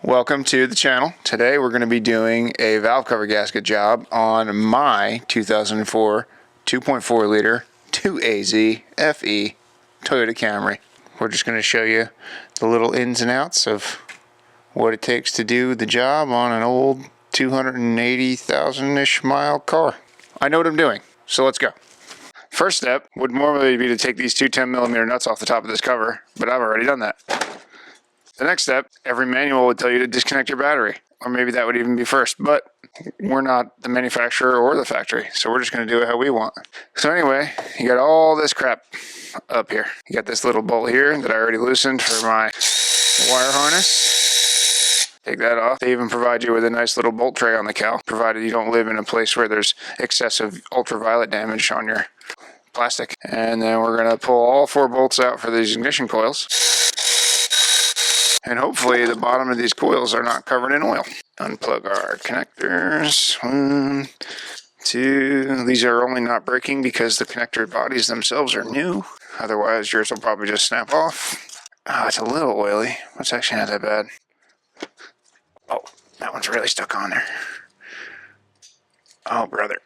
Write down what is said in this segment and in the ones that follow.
Welcome to the channel. Today we're going to be doing a valve cover gasket job on my 2004 2.4 liter 2AZ FE Toyota Camry. We're just going to show you the little ins and outs of what it takes to do the job on an old 280,000-ish mile car. I know what I'm doing, so let's go. First step would normally be to take these two 10mm nuts off the top of this cover, but I've already done that. The next step, every manual would tell you to disconnect your battery, or maybe that would even be first, but we're not the manufacturer or the factory, so we're just going to do it how we want. So anyway, you got all this crap up here. You got this little bolt here that I already loosened for my wire harness. Take that off. They even provide you with a nice little bolt tray on the cowl, provided you don't live in a place where there's excessive ultraviolet damage on your plastic. And then we're going to pull all four bolts out for these ignition coils. And hopefully the bottom of these coils are not covered in oil. Unplug our connectors. 1, 2. These are only not breaking because the connector bodies themselves are new. Otherwise yours will probably just snap off. Oh, it's a little oily. It's actually not that bad. Oh, that one's really stuck on there. Oh, brother.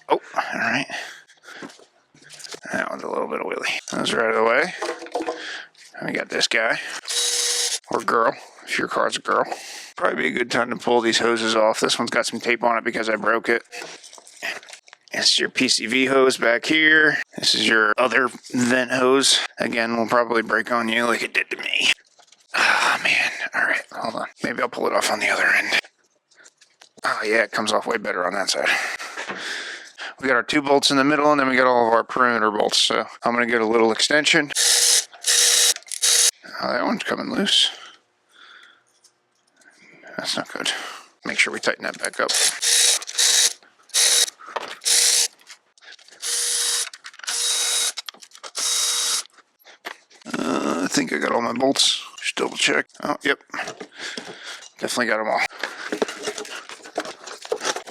Oh, alright. That one's a little bit oily. Those are out of the way. And we got this guy, or girl, if your car's a girl. Probably be a good time to pull these hoses off. This one's got some tape on it because I broke it. This is your PCV hose back here. This is your other vent hose. Again, will probably break on you like it did to me. Oh man, alright, hold on. Maybe I'll pull it off on the other end. Oh yeah, it comes off way better on that side. We got our two bolts in the middle, and then we got all of our perimeter bolts. So I'm going to get a little extension. Oh, that one's coming loose. That's not good. Make sure we tighten that back up. I think I got all my bolts. Just double check. Oh, yep. Definitely got them all.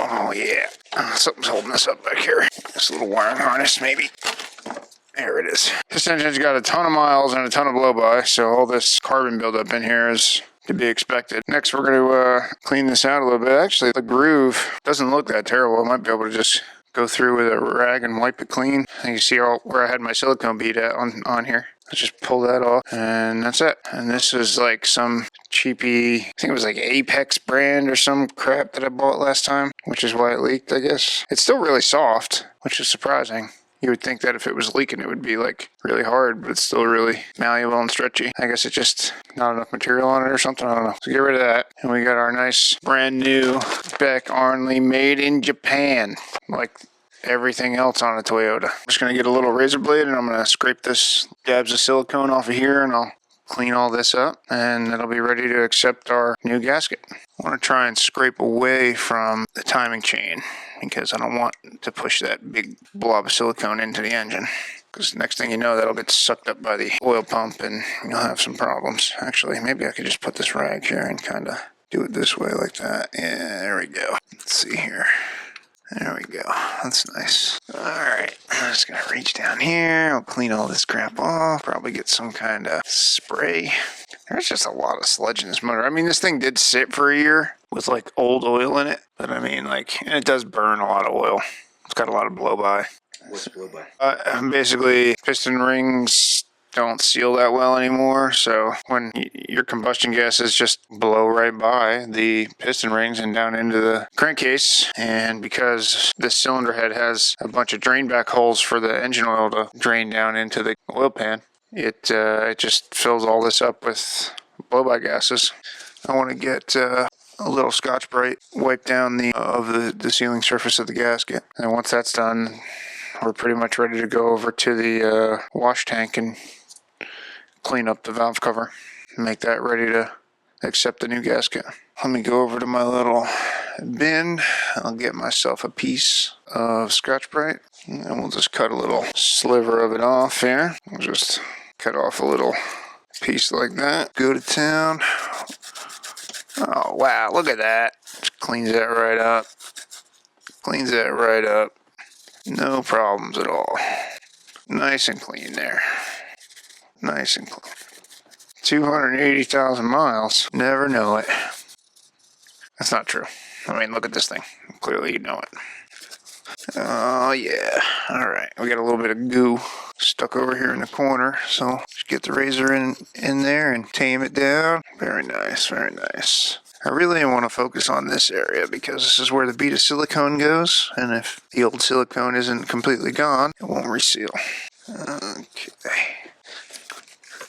Oh, yeah. Something's holding us up back here. This little wiring harness, maybe. There it is. This engine's got a ton of miles and a ton of blow-by, so all this carbon buildup in here is to be expected. Next, we're going to clean this out a little bit. Actually, the groove doesn't look that terrible. I might be able to just go through with a rag and wipe it clean. And you see where I had my silicone bead at on here. Let's just pull that off, and that's it. And this is like some cheapy, I think it was like Apex brand or some crap that I bought last time, which is why it leaked, I guess. It's still really soft, which is surprising. You would think that if it was leaking, it would be like really hard, but it's still really malleable and stretchy. I guess it's just not enough material on it or something. I don't know. So get rid of that. And we got our nice brand new Beck Arnley made in Japan, like everything else on a Toyota. I'm just going to get a little razor blade, and I'm going to scrape this dabs of silicone off of here, and I'll clean all this up, and it'll be ready to accept our new gasket. I want to try and scrape away from the timing chain because I don't want to push that big blob of silicone into the engine, because next thing you know, that'll get sucked up by the oil pump and you'll have some problems. Actually, maybe I could just put this rag here and kind of do it this way like that. Yeah, there we go. Let's see here. There we go. That's nice. Alright, I'm just going to reach down here. I'll clean all this crap off. Probably get some kind of spray. There's just a lot of sludge in this motor. I mean, this thing did sit for a year with like old oil in it. But I mean, like, and it does burn a lot of oil. It's got a lot of blow-by. What's blow-by? Basically, piston rings don't seal that well anymore, so when your combustion gases just blow right by the piston rings and down into the crankcase, and because this cylinder head has a bunch of drain back holes for the engine oil to drain down into the oil pan, it just fills all this up with blow-by gases. I want to get a little Scotch-Brite wipe down the sealing surface of the gasket, and once that's done, we're pretty much ready to go over to the wash tank and clean up the valve cover and make that ready to accept the new gasket. Let me go over to my little bin. I'll get myself a piece of Scotch-Brite, and we'll just cut a little sliver of it off here. We'll just cut off a little piece like that. Go to town. Oh wow, look at that. Just cleans that right up. Cleans that right up. No problems at all. Nice and clean there. Nice and clean. 280,000 miles. Never know it. That's not true. I mean, look at this thing. Clearly you know it. Oh, yeah. Alright, we got a little bit of goo stuck over here in the corner. So, just get the razor in there and tame it down. Very nice, very nice. I really want to focus on this area because this is where the bead of silicone goes. And if the old silicone isn't completely gone, it won't reseal. Okay.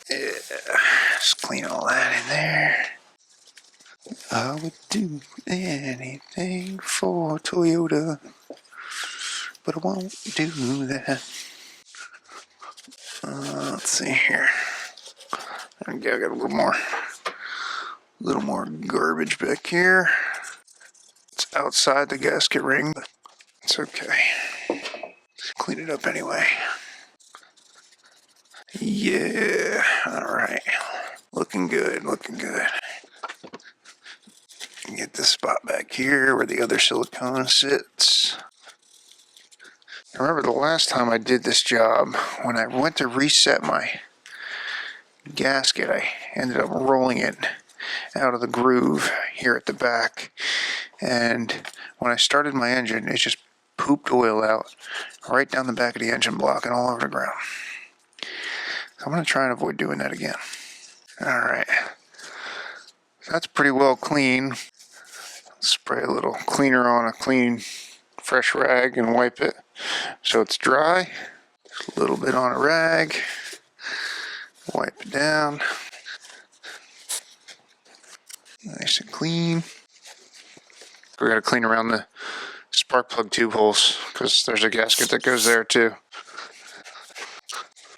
Yeah, just clean all that in there. I would do anything for Toyota, but I won't do that. Let's see here. I got a little more garbage back here. It's outside the gasket ring, but it's okay. Clean it up anyway. Yeah, alright. Looking good, looking good. Get this spot back here where the other silicone sits. I remember the last time I did this job, when I went to reset my gasket, I ended up rolling it out of the groove here at the back. And when I started my engine, it just pooped oil out right down the back of the engine block and all over the ground. So I'm going to try and avoid doing that again. Alright. That's pretty well clean. Spray a little cleaner on a clean, fresh rag and wipe it so it's dry. Just a little bit on a rag. Wipe it down. Nice and clean. We got to clean around the spark plug tube holes because there's a gasket that goes there too.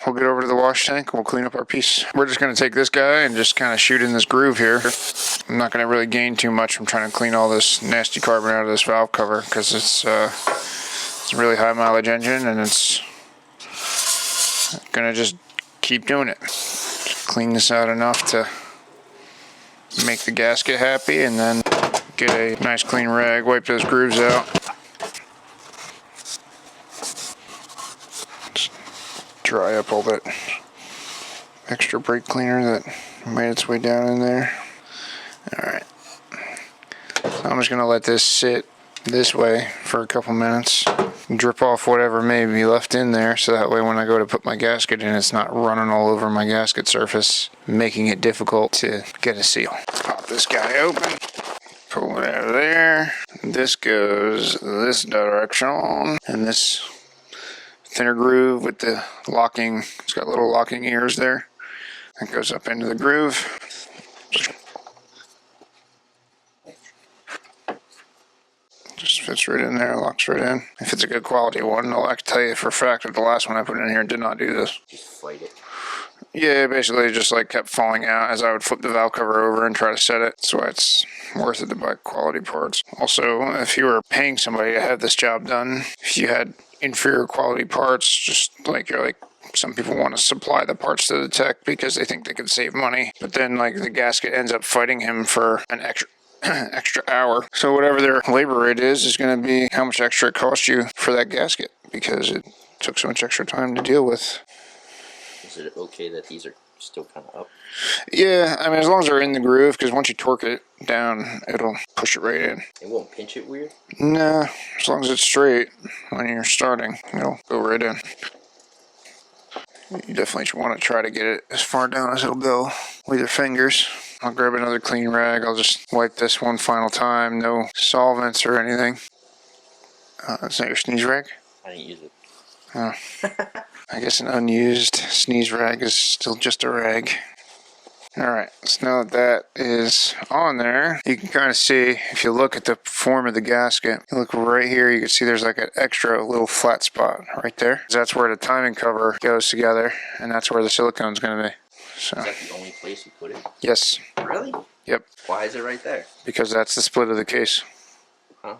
We'll get over to the wash tank and we'll clean up our piece. We're just going to take this guy and just kind of shoot in this groove here. I'm not going to really gain too much from trying to clean all this nasty carbon out of this valve cover because it's a really high mileage engine and it's going to just keep doing it. Just clean this out enough to make the gasket happy and then get a nice clean rag, wipe those grooves out. Dry up all that extra brake cleaner that made its way down in there. Alright, so I'm just going to let this sit this way for a couple minutes, drip off whatever may be left in there, so that way when I go to put my gasket in, it's not running all over my gasket surface, making it difficult to get a seal. Pop this guy open, pull it out of there. This goes this direction, and this thinner groove with the locking, it's got little locking ears there. That goes up into the groove. Just fits right in there, locks right in. If it's a good quality one, I can tell you for a fact that the last one I put in here did not do this. Just fight it. Yeah, basically it just like kept falling out as I would flip the valve cover over and try to set it. That's why it's worth it to buy quality parts. Also, if you were paying somebody to have this job done, if you had inferior quality parts, just like some people want to supply the parts to the tech because they think they can save money, but then like the gasket ends up fighting him for an extra hour. So whatever their labor rate is going to be how much extra it costs you for that gasket because it took so much extra time to deal with. Is it okay that these are still kind of up? Yeah, I mean as long as they're in the groove, because once you torque it down, it'll push it right in. It won't pinch it weird? Nah, as long as it's straight when you're starting, it'll go right in. You definitely want to try to get it as far down as it'll go with your fingers. I'll grab another clean rag. I'll just wipe this one final time. No solvents or anything. Is that your sneeze rag? I didn't use it. Oh. I guess an unused sneeze rag is still just a rag. Alright, so now that that is on there, you can kind of see, if you look at the form of the gasket, you look right here, you can see there's like an extra little flat spot right there. That's where the timing cover goes together, and that's where the silicone's going to be. So, is that the only place you put it? Yes. Really? Yep. Why is it right there? Because that's the split of the case. Huh.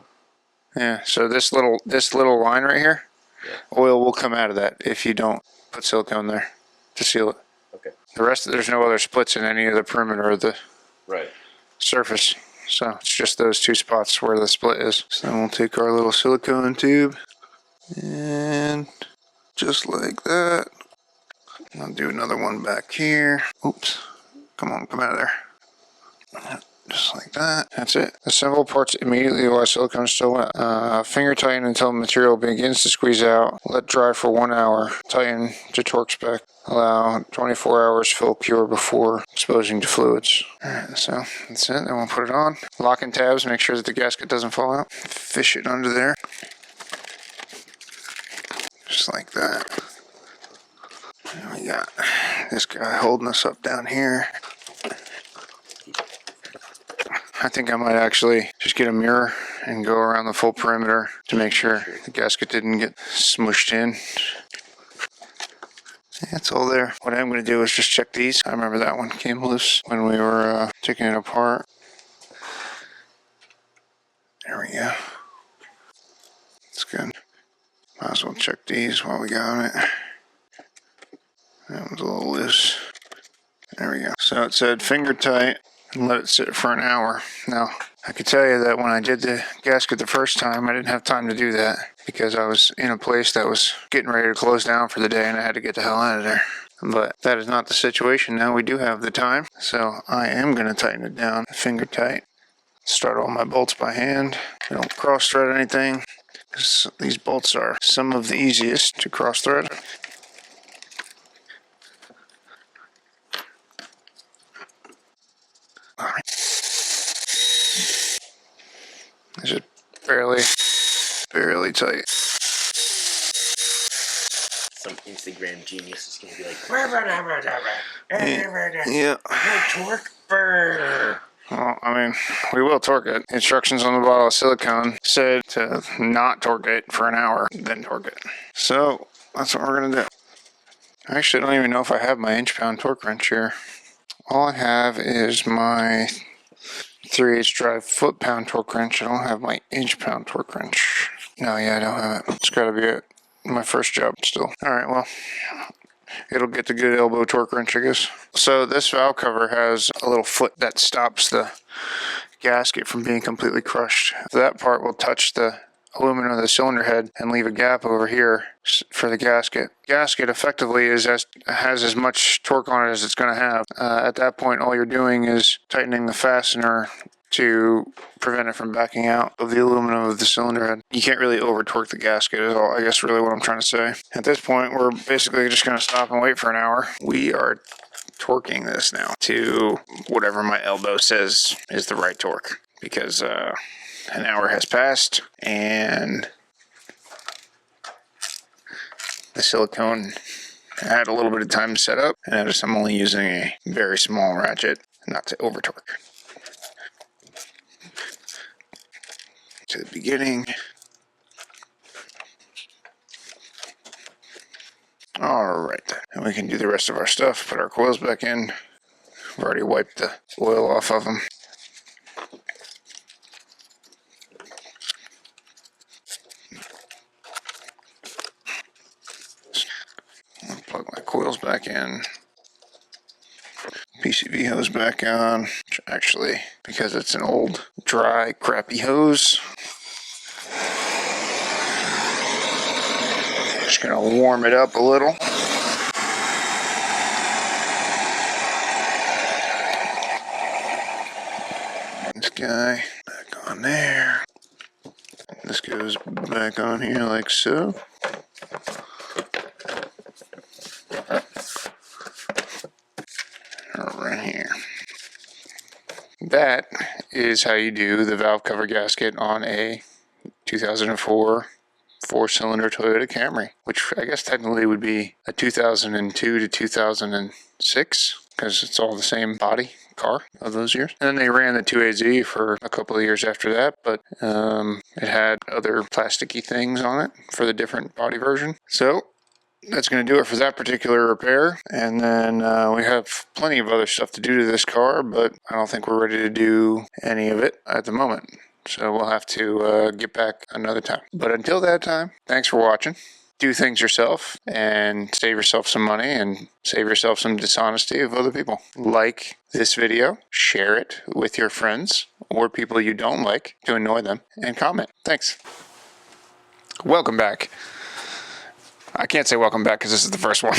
Yeah, so this little line right here, yeah, oil will come out of that if you don't put silicone there to seal it. Okay. The rest, there's no other splits in any of the perimeter of the surface. So it's just those two spots where the split is. So then we'll take our little silicone tube and just like that. I'll do another one back here. Oops. Come on, come out of there. Just like that. That's it. Assemble parts immediately while silicone is still wet. Finger tighten until material begins to squeeze out. Let dry for 1 hour. Tighten to torque spec. Allow 24 hours fill cure before exposing to fluids. Alright, so that's it. Then we'll put it on. Locking tabs, make sure that the gasket doesn't fall out. Fish it under there. Just like that. And we got this guy holding us up down here. I think I might actually just get a mirror and go around the full perimeter to make sure the gasket didn't get smushed in. Yeah, it's all there. What I'm going to do is just check these. I remember that one came loose when we were taking it apart. There we go. That's good. Might as well check these while we got it. That was a little loose. There we go. So it said finger tight and let it sit for an hour. Now, I could tell you that when I did the gasket the first time, I didn't have time to do that because I was in a place that was getting ready to close down for the day and I had to get the hell out of there. But that is not the situation now. We do have the time. So I am going to tighten it down finger tight. Start all my bolts by hand. I don't cross thread anything because these bolts are some of the easiest to cross thread. Alright. It's just barely tight. Some Instagram genius is going to be like, Yeah. torque burr. Well, I mean, we will torque it. Instructions on the bottle of silicone said to not torque it for an hour, then torque it. So, that's what we're going to do. I actually don't even know if I have my inch-pound torque wrench here. All I have is my 3/8 drive foot-pound torque wrench. I don't have my inch-pound torque wrench. No, yeah, I don't have it. It's got to be it. My first job still. Alright, well, it'll get the good elbow torque wrench, I guess. So this valve cover has a little foot that stops the gasket from being completely crushed. That part will touch the aluminum of the cylinder head and leave a gap over here for the gasket. Gasket effectively has as much torque on it as it's going to have. At that point, all you're doing is tightening the fastener to prevent it from backing out of the aluminum of the cylinder head. You can't really over torque the gasket is all, I guess, really what I'm trying to say. At this point, we're basically just going to stop and wait for an hour. We are torquing this now to whatever my elbow says is the right torque, because an hour has passed and the silicone had a little bit of time to set up, and notice I'm only using a very small ratchet not to over torque. To the beginning. Alright then, and we can do the rest of our stuff, put our coils back in. We've already wiped the oil off of them. I'll plug my coils back in. PCV hose back on, which actually, because it's an old, dry, crappy hose, just gonna warm it up a little. This guy back on there. This goes back on here like so. Right here. That is how you do the valve cover gasket on a 2004 four-cylinder Toyota Camry, which I guess technically would be a 2002 to 2006, because it's all the same body car of those years. And then they ran the 2AZ for a couple of years after that, but it had other plasticky things on it for the different body version. So that's going to do it for that particular repair. And then we have plenty of other stuff to do to this car, but I don't think we're ready to do any of it at the moment. So we'll have to get back another time. But until that time, thanks for watching. Do things yourself and save yourself some money and save yourself some dishonesty of other people. Like this video, share it with your friends or people you don't like to annoy them, and comment. Thanks. Welcome back. I can't say welcome back because this is the first one.